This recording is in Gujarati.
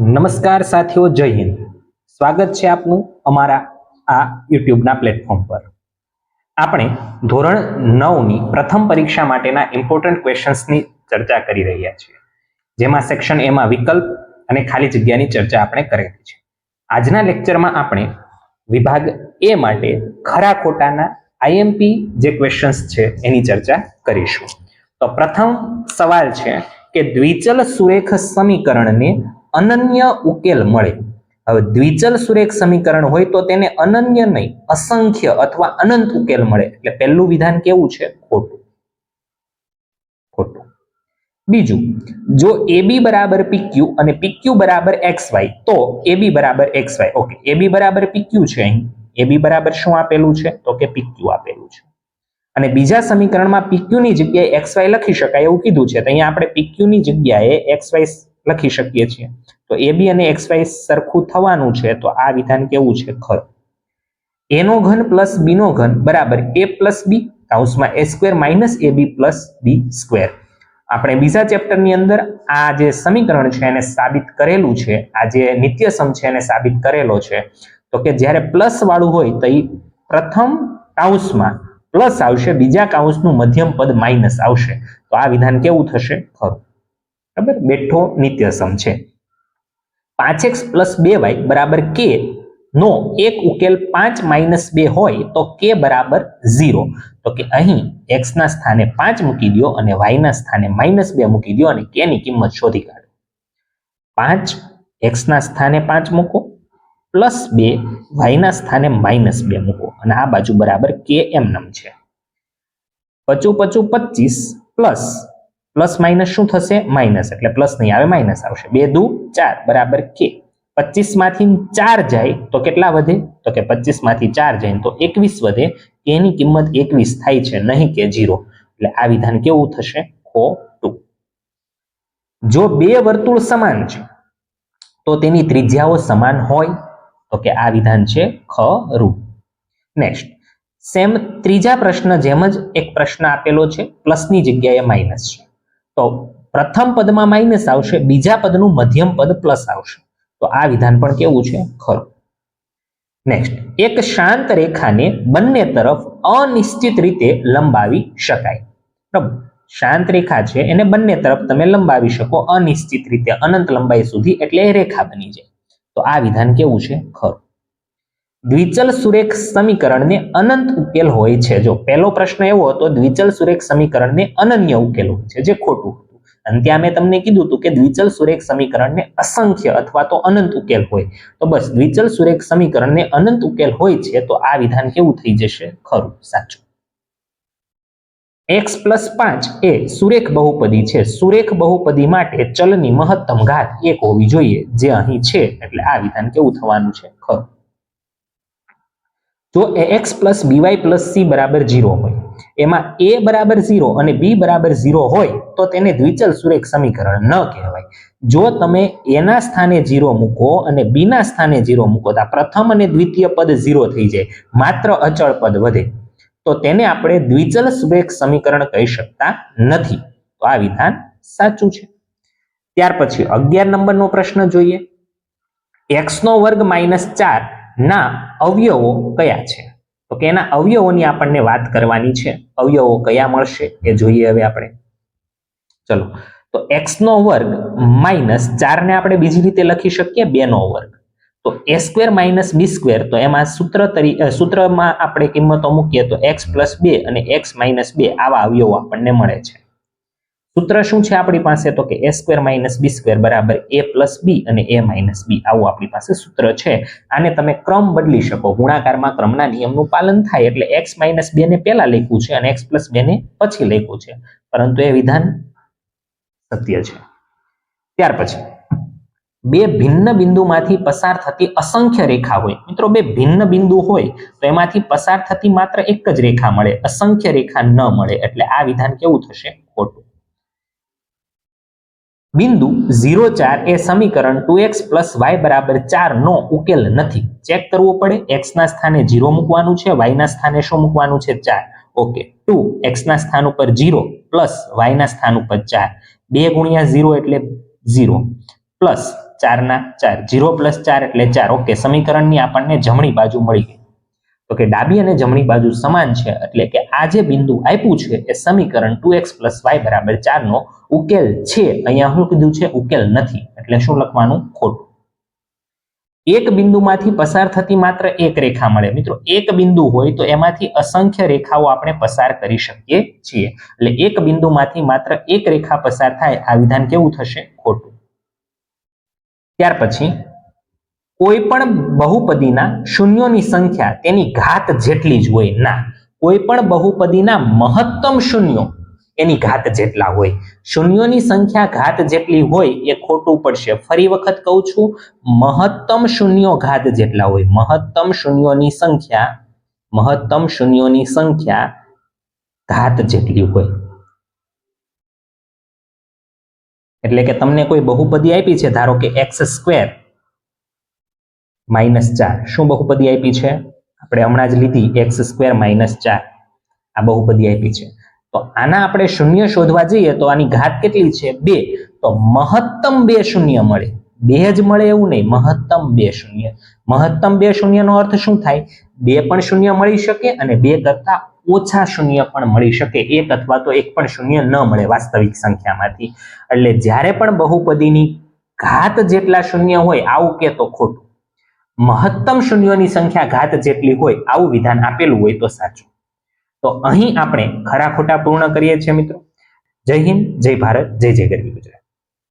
નમસ્કાર સાથીઓ, જય હિન્દ. સ્વાગત છે આપનું અમારા આ યુટ્યુબના પ્લેટફોર્મ પર. આપણે ધોરણ 9ની પ્રથમ પરીક્ષા માટેના ઇમ્પોર્ટન્ટ ક્વેશ્ચન્સની ચર્ચા કરી રહ્યા છીએ, જેમાં સેક્શન એમાં વિકલ્પ અને ખાલી જગ્યાની ચર્ચા આપણે કરેલી છે. આજના લેક્ચરમાં આપણે વિભાગ એ માટે ખરા ખોટાના આઈએમપી જે ક્વેશ્ચન્સ છે એની ચર્ચા કરીશું. તો પ્રથમ સવાલ છે કે દ્વિચલ સુરેખ સમીકરણને અનન્ય ઉકેલ મળે. હવે દ્વિચલ સુરેખ સમીકરણ હોય તો તેને અનન્ય નહીં, અસંખ્ય અથવા અનંત ઉકેલ મળે. એટલે પહેલું વિધાન કેવું છે? ખોટું. ખોટું. બીજું, જો AB બરાબર PQ અને PQ બરાબર XY તો AB બરાબર XY. ઓકે, AB બરાબર PQ છે. અહીં AB બરાબર શું આપેલું છે? તો કે PQ આપેલું છે. અને બીજા સમીકરણમાં PQ ની જગ્યાએ XY લખી શકાય એવું કીધું છે, તો અહીંયા આપણે PQ ની જગ્યાએ XY લખી શકીએ છીએ. તો AB અને XY સરખું થવાનું છે, તો આ વિધાન કેવું છે? ખરું. A નો ઘન પ્લસ B નો ઘન બરાબર A પ્લસ B કૌંસમાં A square minus AB plus B square. આપણે બીજા ચેપ્ટરની અંદર આ જે સમીકરણ છે એને સાબિત કરેલું છે, આ જે નિત્યસમ છે એને સાબિત કરેલો છે. તો કે જ્યારે પ્લસ વાળું હોય તો એ પ્રથમ કૌંસમાં પ્લસ આવશે, બીજા કૌંસનું મધ્યમ પદ માઇનસ આવશે. તો આ વિધાન કેવું થશે? ખરું. બરાબર, બેઠો નિત્યસમ છે. 5x પ્લસ 2y બરાબર k નો એક ઉકેલ 5 માઇનસ 2 હોય તો k બરાબર 0. તો કે અહીં x ના સ્થાને 5 મૂકી દો અને y ના સ્થાને -2 મૂકી દો અને k ની કિંમત શોધી કાઢો. 5 x ના સ્થાને 5 મૂકો પ્લસ 2 y ના સ્થાને -2 મૂકો અને આ બાજુ બરાબર k એમનેમ છે. 55 25 પ્લસ માઇનસ શું થશે? માઇનસ, એટલે પ્લસ નહીં આવે, માઇનસ આવશે. 2 દુ 4 બરાબર k. 25 માંથી 4 જાય તો કેટલા વધે? તો કે 25 માંથી 4 જાય તો 21 વધે. k ની કિંમત 21 થાય છે, નહીં કે 0. એટલે આ વિધાન કેવું થશે? ખોટું. જો બે વર્તુળ સમાન છે તો તેની ત્રિજ્યાઓ સમાન હોય, તો કે આ વિધાન છે ખરું. નેક્સ્ટ, સેમ ત્રીજા પ્રશ્ન જેમ જ એક પ્રશ્ન આપેલો છે, પ્લસની જગ્યાએ માઇનસ છે. તો પ્રથમ પદમાં માઇનસ આવશે, બીજા પદનું મધ્યમ પદ પ્લસ આવશે. તો આ વિધાન પણ કેવું છે? ખરું. નેક્સ્ટ, એક શાંત રેખાને બંને તરફ અનિશ્ચિત રીતે લંબાવી શકાય. બરાબર, શાંત રેખા છે એને બંને તરફ તમે લંબાવી શકો અનિશ્ચિત રીતે, અનંત લંબાઈ સુધી, એટલે એ રેખા બની જાય. તો આ વિધાન કેવું છે? ખરું. દ્વિચલ સુરેખ સમીકરણને અનંત ઉકેલ હોય છે. જો પહેલો પ્રશ્ન એવો હતો, દ્વિચલ સુરેખ સમીકરણને અનન્ય ઉકેલ હોય છે, જે ખોટું હતું. અને ત્યાં મેં તમને કીધું હતું કે દ્વિચલ સુરેખ સમીકરણને અસંખ્ય અથવા તો અનંત ઉકેલ હોય. તો બસ દ્વિચલ સુરેખ સમીકરણને અનંત ઉકેલ હોય છે, તો આ વિધાન કેવું થઈ જશે? ખરું, સાચું. x પ્લસ 5 એ સુરેખ બહુપદી છે. સુરેખ બહુપદી માટે ચલની મહત્તમ ઘાત 1 હોવી જોઈએ, જે અહીં છે. એટલે આ વિધાન કેવું થવાનું છે? ખરું. જો ax plus by plus c બરાબર 0 હોય, એમાં a બરાબર 0 અને b બરાબર 0 હોય તો તેને દ્વિચલ સુરેખ સમીકરણ ન કહેવાય. જો તમે a ના સ્થાને 0 મૂકો અને b ના સ્થાને 0 મૂકો તો પ્રથમ અને દ્વિતીય પદ 0 થઈ જાય, માત્ર અચળ પદ વધે, તો તેને આપણે દ્વિચલ સુરેખ સમીકરણ કહી શકતા નથી. તો આ વિધાન સાચું છે. ત્યાર પછી 11 નંબરનો પ્રશ્ન જોઈએ. x નો વર્ગ -4 ના અવયવો કયા છે? તો કે એના અવયવોની આપણને વાત કરવાની છે. અવયવો કયા મળશે એ જોઈએ હવે આપણે. ચલો, તો x નો વર્ગ -4 ને આપણે બીજી રીતે લખી શકીએ 2 નો વર્ગ. તો a² - b², તો એમાં સૂત્રમાં આપણે કિંમતો મૂકીએ તો x + 2 અને x - 2 આવા અવયવો આપણને મળે છે. સૂત્ર શું છે આપણી પાસે? તો કે a² - b² બરાબર a + b અને a - b, આવું આપણી પાસે સૂત્ર છે. આને તમે ક્રમ બદલી શકો, ગુણાકારમાં ક્રમના નિયમનું પાલન થાય, એટલે x - 2 ને પહેલા લખ્યું છે અને x + 2 ને પછી લખ્યું છે, પરંતુ એ વિધાન સત્ય છે. ત્યાર પછી બે ભિન્ન બિંદુમાંથી પસાર થતી અસંખ્ય રેખા હોય. મિત્રો, બે ભિન્ન બિંદુ હોય તો એમાંથી પસાર થતી માત્ર એક જ રેખા મળે, અસંખ્ય રેખા ન મળે. એટલે આ વિધાન કેવું થશે? ખોટું. બિંદુ 0, 4 એ સમીકરણ 2x + y બરાબર 4 નો ઉકેલ નથી. ચેક કરવું પડે, x ના સ્થાને 0 મૂકવાનું છે, y ના સ્થાને શું મૂકવાનું છે? 4. ઓકે, 2 x ના સ્થાન ઉપર 0 પ્લસ y ના સ્થાન ઉપર 4, 2 × 0 એટલે 0 પ્લસ 4 ના 4, 0 + 4 એટલે 4. ઓકે, સમીકરણની આપણને જમણી બાજુ મળી ગઈ. તો કે ડાબી અને જમણી બાજુ સમાન છે એટલે કે આ જે બિંદુ આપ્યું છે એ સમીકરણ 2x + y = 4 નો ઉકેલ છે. અહીંયા શું કીધું છે? ઉકેલ નથી. એટલે શું લખવાનું? ખોટું. એક બિંદુમાંથી પસાર થતી માત્ર એક રેખા મળે. મિત્રો, એક બિંદુ હોય તો એમાંથી અસંખ્ય રેખાઓ આપણે પસાર કરી શકીએ છીએ. એટલે એક બિંદુમાંથી માત્ર એક રેખા પસાર થાય, આ વિધાન કેવું થશે? ખોટું. ત્યાર પછી કોઈ પણ બહુપદીના શૂન્યોની સંખ્યા તેની ઘાત જેટલી જ હોય. ના, કોઈ પણ બહુપદીના મહત્તમ શૂન્યો એની ઘાત જેટલા હોય. શૂન્યોની સંખ્યા ઘાત જેટલી હોય એ ખોટું પડશે. ફરી વખત કહું છું, મહત્તમ શૂન્યો ઘાત જેટલા હોય. મહત્તમ શૂન્યોની સંખ્યા ઘાત જેટલી હોય. એટલે કે તમને કોઈ બહુપદી આપી છે, ધારો કે x² - 4. શું બહુપદી આપી છે? આપણે હમણાં જ લીધી, x² - 4. આ બહુપદી આપી છે. તો આના આપણે શૂન્ય શોધવા જઈએ તો આની ઘાત કેટલી છે? 2. તો મહત્તમ 2 શૂન્ય મળે. 2 જ મળે એવું નહીં, મહત્તમ 2 શૂન્ય. મહત્તમ 2 શૂન્યનો અર્થ શું થાય? 2 પણ શૂન્ય મળી શકે અને 2 કરતા ઓછા શૂન્ય પણ મળી શકે. 1 અથવા તો 1 પણ શૂન્ય ન મળે વાસ્તવિક સંખ્યામાંથી. એટલે જ્યારે પણ બહુપદીની ઘાત જેટલા શૂન્ય હોય આવું કે તો ખોટું. મહત્તમ શૂન્યોની સંખ્યા ઘાત જેટલી હોય આવું વિધાન આપેલું હોય તો સાચું. તો અહીં આપણે ખરા ખોટા પૂર્ણ કરીએ છીએ મિત્રો. જય હિન્દ, જય ભારત, જય જય ગરવી ગુજરાત.